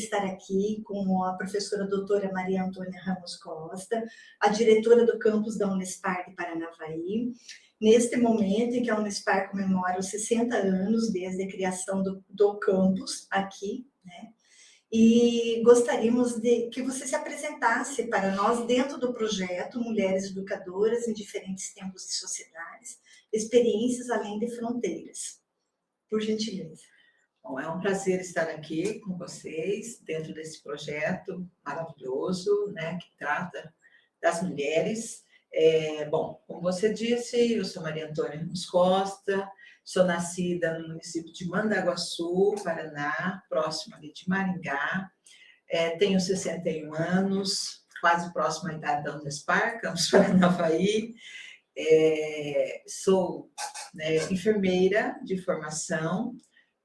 estar aqui com a professora doutora Maria Antônia Ramos Costa, a diretora do campus da Unespar de Paranavaí, neste momento em que a Unespar comemora os 60 anos desde a criação do campus aqui, né? E gostaríamos de que você se apresentasse para nós dentro do projeto Mulheres Educadoras em Diferentes Tempos e Sociedades, Experiências Além de Fronteiras. Por gentileza. Bom, é um prazer estar aqui com vocês, dentro desse projeto maravilhoso, né, que trata das mulheres. Bom, como você disse, eu sou Maria Antônia Ramos Costa, sou nascida no município de Mandaguaçu, Paraná, próximo ali de Maringá. Tenho 61 anos, quase próxima à idade da Unespar, campus Paranavaí. Sou, né, enfermeira de formação,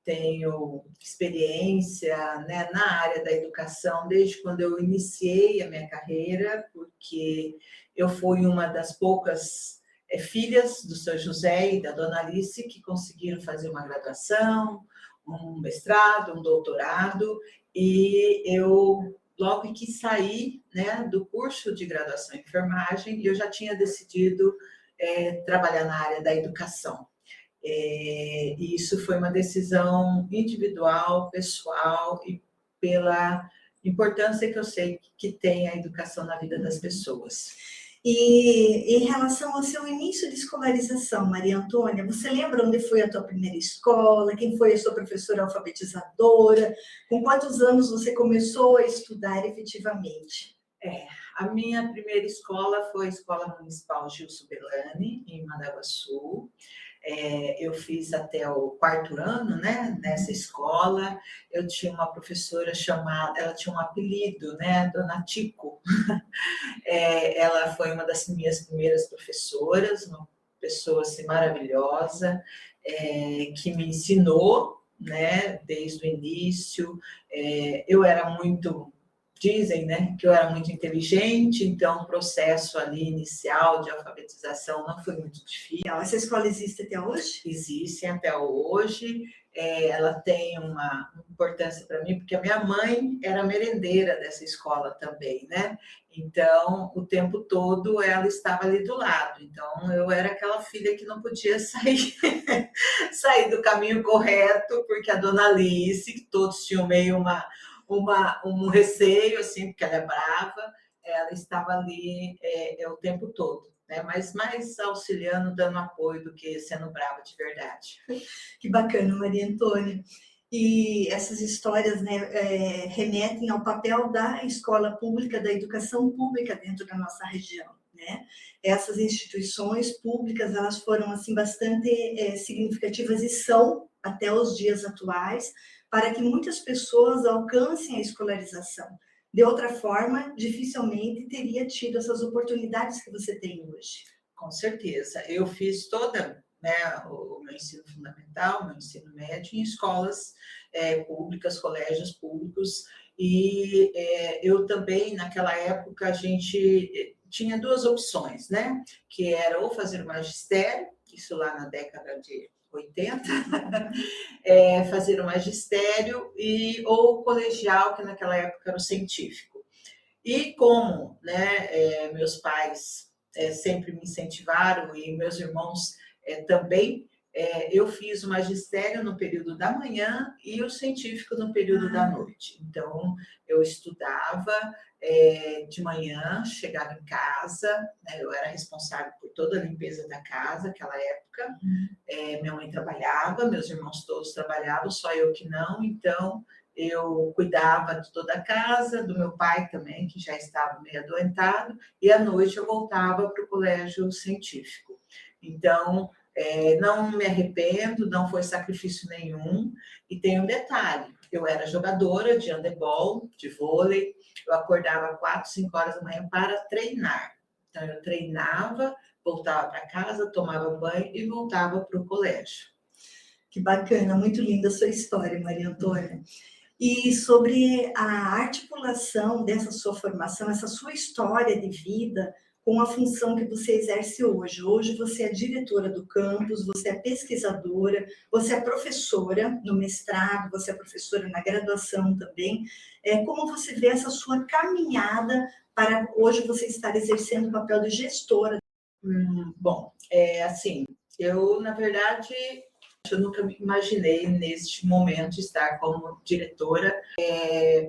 tenho experiência, né, na área da educação desde quando eu iniciei a minha carreira, porque eu fui uma das poucas filhas do Sr. José e da Dona Alice que conseguiram fazer uma graduação, um mestrado, um doutorado, e eu, logo que saí, né, do curso de graduação em enfermagem, eu já tinha decidido trabalhar na área da educação. E isso foi uma decisão individual, pessoal, e pela importância que eu sei que tem a educação na vida das pessoas. E em relação ao seu início de escolarização, Maria Antônia, você lembra onde foi a tua primeira escola? Quem foi a sua professora alfabetizadora? Com quantos anos você começou a estudar efetivamente? A minha primeira escola foi a Escola Municipal Gilson Belani, em Mandaguaçu. Eu fiz até o 4º ano, né, nessa escola. Eu tinha uma professora chamada, ela tinha um apelido, né, Dona Tico. Ela foi uma das minhas primeiras professoras, uma pessoa assim, maravilhosa, que me ensinou, né, desde o início. Eu era muito... Dizem, né, que eu era muito inteligente, então o processo ali inicial de alfabetização não foi muito difícil. Essa escola existe até hoje? Existe até hoje. Ela tem uma importância para mim, porque a minha mãe era merendeira dessa escola também, né? Então, o tempo todo ela estava ali do lado. Então, eu era aquela filha que não podia sair do caminho correto, porque a Dona Alice, que todos tinham meio um receio, assim, porque ela é brava, ela estava ali o tempo todo, né? Mas mais auxiliando, dando apoio do que sendo brava de verdade. Que bacana, Maria Antônia. E essas histórias, né, remetem ao papel da escola pública, da educação pública dentro da nossa região, né? Essas instituições públicas, elas foram, assim, bastante significativas e são, até os dias atuais, para que muitas pessoas alcancem a escolarização. De outra forma, dificilmente teria tido essas oportunidades que você tem hoje. Com certeza. Eu fiz toda, né, o meu ensino fundamental, o meu ensino médio em escolas públicas, colégios públicos, e eu também, naquela época, a gente tinha 2 opções, né, que era ou fazer o magistério, isso lá na década de 80, fazer o magistério ou o colegial, que naquela época era o científico. E como, né, meus pais sempre me incentivaram e meus irmãos também, eu fiz o magistério no período da manhã e o científico no período da noite. Então, eu estudava de manhã, chegava em casa, né, eu era responsável por toda a limpeza da casa naquela época. Minha mãe trabalhava, meus irmãos todos trabalhavam, só eu que não, então eu cuidava de toda a casa, do meu pai também, que já estava meio adoentado, e à noite eu voltava para o colégio científico. Então, não me arrependo, não foi sacrifício nenhum. E tem um detalhe, eu era jogadora de handebol, de vôlei, eu acordava 4, 5 horas da manhã para treinar. Então, eu treinava, voltava para casa, tomava banho e voltava para o colégio. Que bacana, muito linda a sua história, Maria Antônia. E sobre a articulação dessa sua formação, essa sua história de vida com a função que você exerce hoje. Hoje você é diretora do campus, você é pesquisadora, você é professora no mestrado, você é professora na graduação também. Como você vê essa sua caminhada para hoje você estar exercendo o papel de gestora? Bom, assim, eu, na verdade, eu nunca me imaginei, neste momento, estar como diretora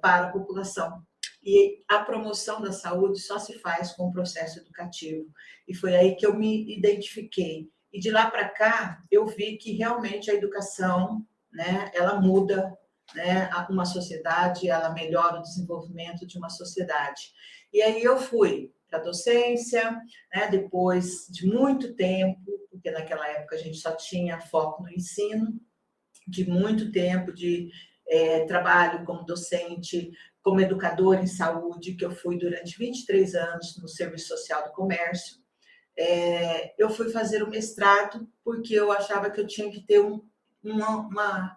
para a população. E a promoção da saúde só se faz com o processo educativo. E foi aí que eu me identifiquei. E de lá para cá, eu vi que realmente a educação, né, ela muda, né, uma sociedade, ela melhora o desenvolvimento de uma sociedade. E aí eu fui para a docência, né, depois de muito tempo, porque naquela época a gente só tinha foco no ensino, de muito tempo de trabalho como docente, como educadora em saúde, que eu fui durante 23 anos no Serviço Social do Comércio. Eu fui fazer o mestrado porque eu achava que eu tinha que ter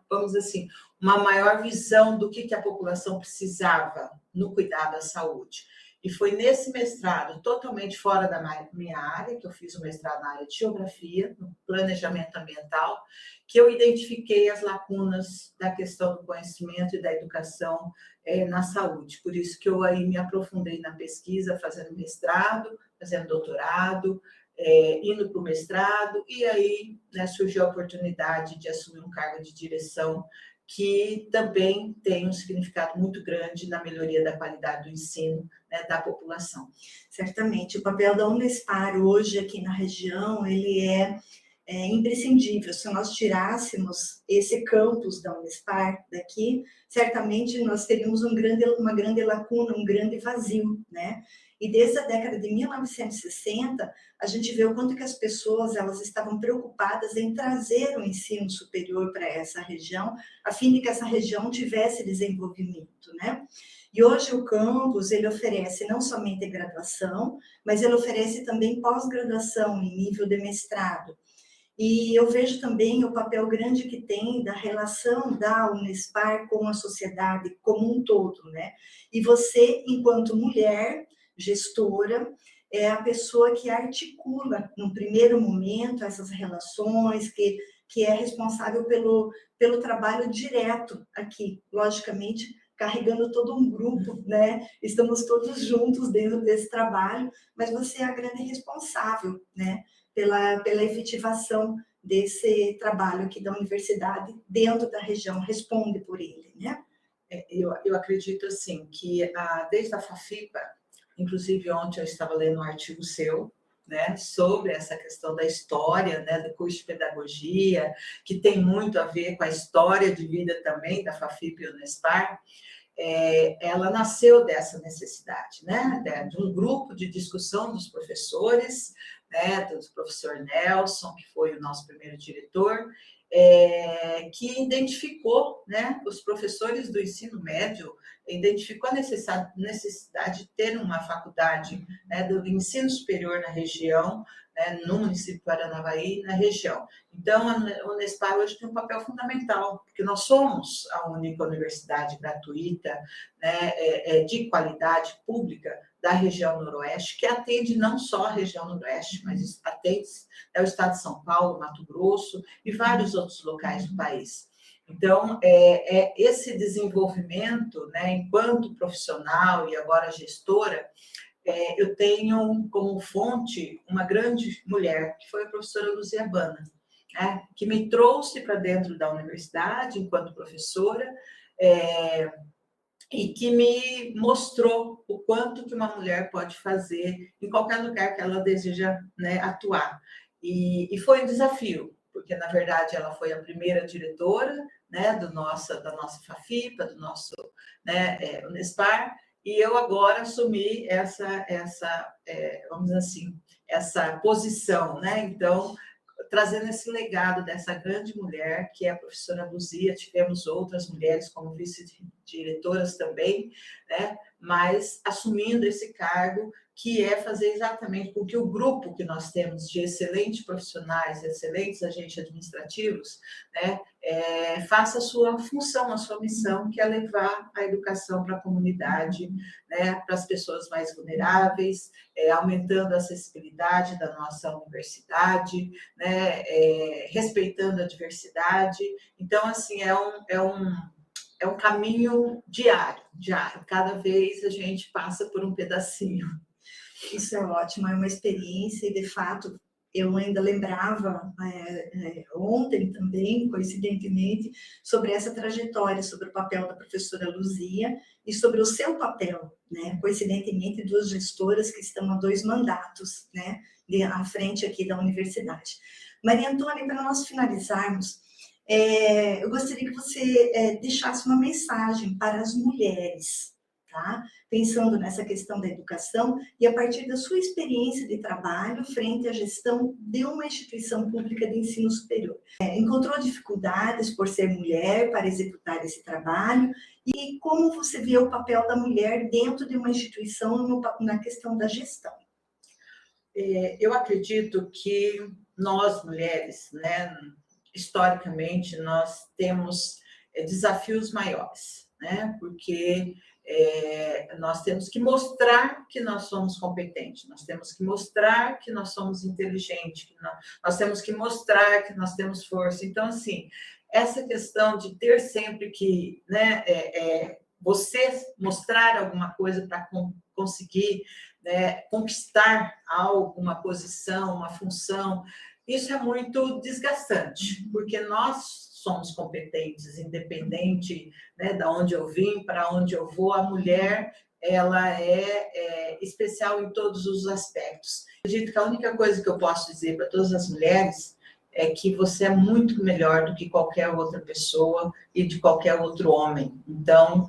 vamos dizer assim, uma maior visão do que a população precisava no cuidado da saúde. E foi nesse mestrado, totalmente fora da minha área, que eu fiz o mestrado na área de geografia, no planejamento ambiental, que eu identifiquei as lacunas da questão do conhecimento e da educação na saúde. Por isso que eu aí me aprofundei na pesquisa, fazendo mestrado, fazendo doutorado, indo para o mestrado, e aí, né, surgiu a oportunidade de assumir um cargo de direção que também tem um significado muito grande na melhoria da qualidade do ensino, né, da população. Certamente, o papel da Unespar hoje aqui na região, ele é imprescindível. Se nós tirássemos esse campus da Unespar daqui, certamente nós teríamos uma grande lacuna, um grande vazio, né? E desde a década de 1960, a gente vê o quanto que as pessoas elas estavam preocupadas em trazer o ensino superior para essa região, a fim de que essa região tivesse desenvolvimento, né? E hoje o campus, ele oferece não somente graduação, mas ele oferece também pós-graduação em nível de mestrado. E eu vejo também o papel grande que tem da relação da Unespar com a sociedade como um todo, né? E você, enquanto mulher, gestora, é a pessoa que articula, no primeiro momento, essas relações, que é responsável pelo trabalho direto aqui, logicamente, carregando todo um grupo, né? Estamos todos juntos dentro desse trabalho, mas você é a grande responsável, né? Pela efetivação desse trabalho aqui da universidade dentro da região, responde por ele, né? Eu acredito, assim, que desde a FAFIPA, inclusive ontem eu estava lendo um artigo seu, né, sobre essa questão da história, né, do curso de pedagogia, que tem muito a ver com a história de vida também da FAFIPA e Unespar. Ela nasceu dessa necessidade, né, de um grupo de discussão dos professores, né, do professor Nelson, que foi o nosso primeiro diretor, que identificou, né, os professores do ensino médio, identificou a necessidade de ter uma faculdade, né, do ensino superior na região, né, no município de Paranavaí, na região. Então, a Unespar hoje tem um papel fundamental, porque nós somos a única universidade gratuita, né, de qualidade pública da região noroeste, que atende não só a região noroeste, mas atende o estado de São Paulo, Mato Grosso e vários outros locais do país. Então, esse desenvolvimento, né, enquanto profissional e agora gestora, eu tenho como fonte uma grande mulher, que foi a professora Luzia Bana, né, que me trouxe para dentro da universidade enquanto professora, e que me mostrou o quanto que uma mulher pode fazer em qualquer lugar que ela deseja, né, atuar. E foi um desafio, porque, na verdade, ela foi a primeira diretora, né, da nossa FAFIPA, do nosso, né, Unespar, e eu agora assumi vamos dizer assim, essa posição, né? Então, trazendo esse legado dessa grande mulher, que é a professora Luzia, tivemos outras mulheres como vice-diretoras também, né? mas assumindo esse cargo, que é fazer exatamente com que o grupo que nós temos de excelentes profissionais, excelentes agentes administrativos, né, faça a sua função, a sua missão, que é levar a educação para a comunidade, né, para as pessoas mais vulneráveis, aumentando a acessibilidade da nossa universidade, né, respeitando a diversidade. Então, assim, é um caminho diário. Cada vez a gente passa por um pedacinho. Isso é ótimo, é uma experiência e, de fato, eu ainda lembrava ontem também, coincidentemente, sobre essa trajetória, sobre o papel da professora Luzia e sobre o seu papel, né? Coincidentemente, duas gestoras que estão há 2 mandatos, né, à frente aqui da universidade. Maria Antônia, para nós finalizarmos, eu gostaria que você deixasse uma mensagem para as mulheres, tá? Pensando nessa questão da educação e a partir da sua experiência de trabalho frente à gestão de uma instituição pública de ensino superior. Encontrou dificuldades por ser mulher para executar esse trabalho e como você vê o papel da mulher dentro de uma instituição na questão da gestão? Eu acredito que nós, mulheres, né, historicamente, nós temos desafios maiores, né, porque nós temos que mostrar que nós somos competentes, nós temos que mostrar que nós somos inteligentes, nós temos que mostrar que nós temos força. Então, assim, essa questão de ter sempre que, né, você mostrar alguma coisa para conseguir, né, conquistar algo, uma posição, uma função, isso é muito desgastante, porque nós somos competentes, independente, né, de onde eu vim, para onde eu vou, a mulher, ela é especial em todos os aspectos. Eu acredito que a única coisa que eu posso dizer para todas as mulheres é que você é muito melhor do que qualquer outra pessoa e de qualquer outro homem. Então,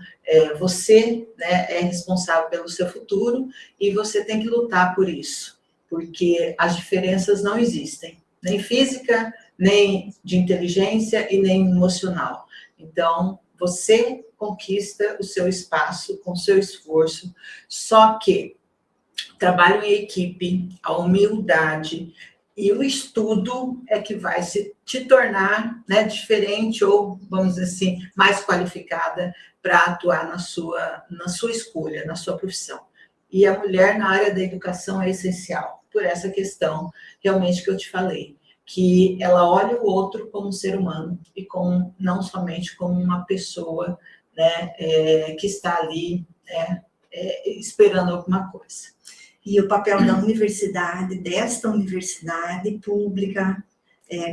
você, né, é responsável pelo seu futuro e você tem que lutar por isso, porque as diferenças não existem, nem física, nem de inteligência e nem emocional. Então, você conquista o seu espaço com o seu esforço, só que trabalho em equipe, a humildade e o estudo é que vai te tornar, né, diferente ou, vamos dizer assim, mais qualificada para atuar na sua escolha, na sua profissão. E a mulher na área da educação é essencial, por essa questão realmente que eu te falei, que ela olha o outro como um ser humano e não somente como uma pessoa, né, que está ali, né, esperando alguma coisa. E o papel da universidade, desta universidade pública,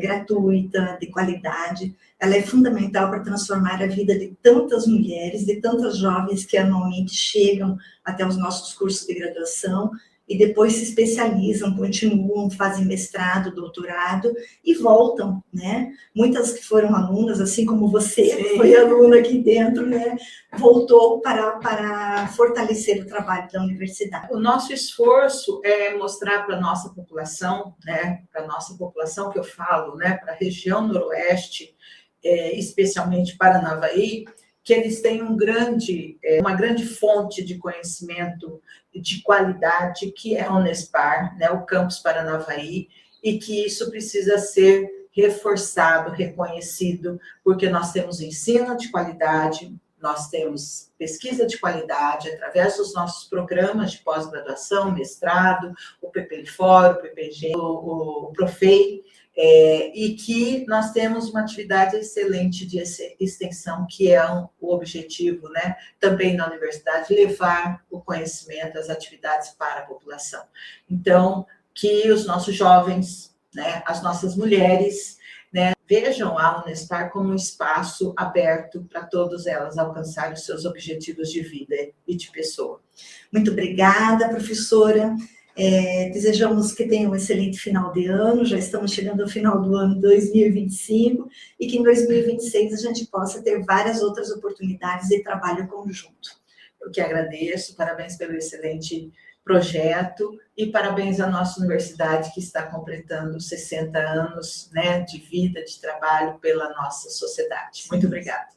gratuita, de qualidade, ela é fundamental para transformar a vida de tantas mulheres, de tantas jovens que anualmente chegam até os nossos cursos de graduação e depois se especializam, continuam, fazem mestrado, doutorado e voltam, né? Muitas que foram alunas, assim como você, que foi aluna aqui dentro, né? Voltou para fortalecer o trabalho da universidade. O nosso esforço é mostrar para a nossa população, né? Para a nossa população que eu falo, né? Para a região noroeste, especialmente Paranavaí, que eles têm uma grande fonte de conhecimento de qualidade, que é a Unespar, né, o Campus Paranavaí, e que isso precisa ser reforçado, reconhecido, porque nós temos ensino de qualidade, nós temos pesquisa de qualidade, através dos nossos programas de pós-graduação, mestrado, o PPLFOR, o PPG, o Profei, e que nós temos uma atividade excelente de extensão, que é o objetivo, né, também na universidade, levar o conhecimento, as atividades para a população. Então, que os nossos jovens, né, as nossas mulheres, né, vejam a Unespar como um espaço aberto para todas elas alcançarem os seus objetivos de vida e de pessoa. Muito obrigada, professora. Desejamos que tenha um excelente final de ano, já estamos chegando ao final do ano 2025, e que em 2026 a gente possa ter várias outras oportunidades de trabalho conjunto. Eu que agradeço, parabéns pelo excelente projeto e parabéns à nossa universidade que está completando 60 anos, né, de vida, de trabalho pela nossa sociedade. Muito obrigada.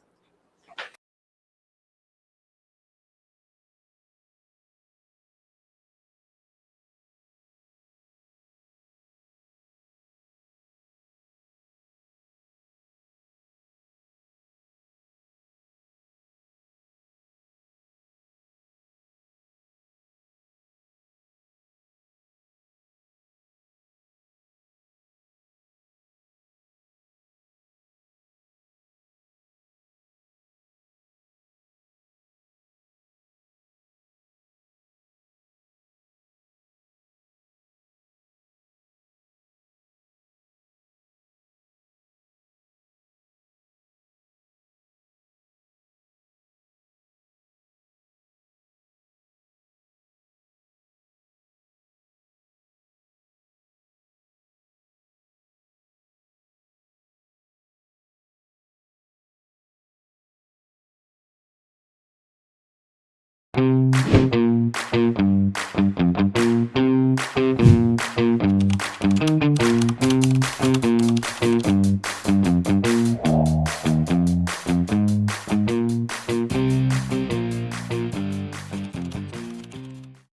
Música